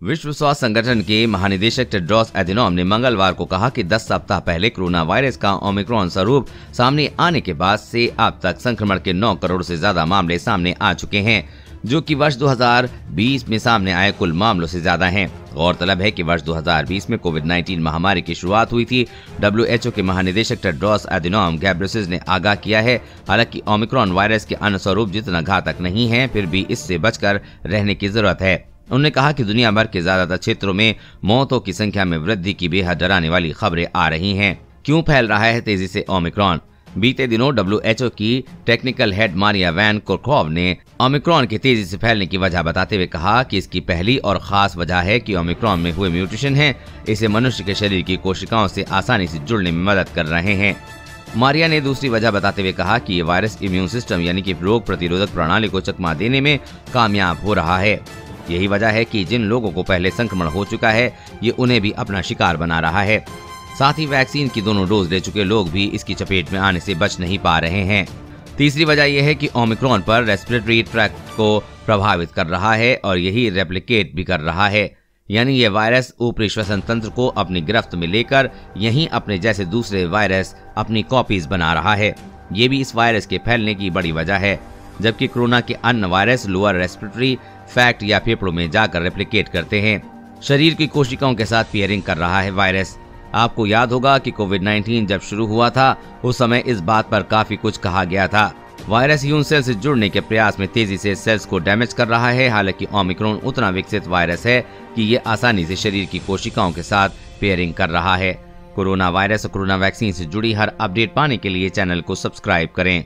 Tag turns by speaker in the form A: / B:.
A: विश्व स्वास्थ्य संगठन के महानिदेशक टेड्रोस एडिनोम ने मंगलवार को कहा कि 10 सप्ताह पहले कोरोना वायरस का ओमिक्रॉन स्वरूप सामने आने के बाद से अब तक संक्रमण के 9 करोड़ से ज्यादा मामले सामने आ चुके हैं, जो कि वर्ष 2020 में सामने आए कुल मामलों से ज्यादा हैं। गौरतलब है कि वर्ष 2020 में कोविड-19 महामारी की शुरुआत हुई थी। WHO के महानिदेशक टेड्रोस एडिनोम घेब्रेयेसस ने आगाह किया है, हालांकि ओमिक्रॉन वायरस के अन्य स्वरूप जितना घातक नहीं है, फिर भी इससे बचकर रहने की जरूरत है। उन्होंने कहा कि दुनिया भर के ज्यादातर क्षेत्रों में मौतों की संख्या में वृद्धि की बेहद डराने वाली खबरें आ रही हैं। क्यों फैल रहा है तेजी से ओमिक्रॉन? बीते दिनों WHO की टेक्निकल हेड मारिया वैन कोर्खोव ने ओमिक्रॉन के तेजी से फैलने की वजह बताते हुए कहा कि इसकी पहली और खास वजह है कि ओमिक्रॉन में हुए म्यूटेशन है। इसे मनुष्य के शरीर की कोशिकाओं से आसानी से जुड़ने में मदद कर रहे हैं। मारिया ने दूसरी वजह बताते हुए कहा कि ये वायरस इम्यून सिस्टम यानी कि रोग प्रतिरोधक प्रणाली को चकमा देने में कामयाब हो रहा है। यही वजह है कि जिन लोगों को पहले संक्रमण हो चुका है, ये उन्हें भी अपना शिकार बना रहा है। साथ ही वैक्सीन की दोनों डोज ले चुके लोग भी इसकी चपेट में आने से बच नहीं पा रहे हैं। तीसरी वजह यह है कि ओमिक्रॉन पर रेस्पिरेटरी ट्रैक्ट को प्रभावित कर रहा है और यही रेप्लिकेट भी कर रहा है, यानी ये वायरस ऊपरी श्वसन तंत्र को अपनी गिरफ्त में लेकर यहीं अपने जैसे दूसरे वायरस अपनी कॉपीज बना रहा है। ये भी इस वायरस के फैलने की बड़ी वजह है, जबकि कोरोना के अन्य वायरस लोअर रेस्पिरेटरी फैक्ट या फेफड़ों में जाकर रेप्लिकेट करते हैं। शरीर की कोशिकाओं के साथ पेयरिंग कर रहा है वायरस। आपको याद होगा कि कोविड-19 जब शुरू हुआ था, उस समय इस बात पर काफी कुछ कहा गया था। वायरस ह्यूमन सेल से जुड़ने के प्रयास में तेजी से सेल्स को डैमेज कर रहा है। हालांकि ओमिक्रॉन उतना विकसित वायरस है कि ये आसानी से शरीर की कोशिकाओं के साथ पेयरिंग कर रहा है। कोरोना वायरस और कोरोना वैक्सीन से जुड़ी हर अपडेट पाने के लिए चैनल को सब्सक्राइब करें।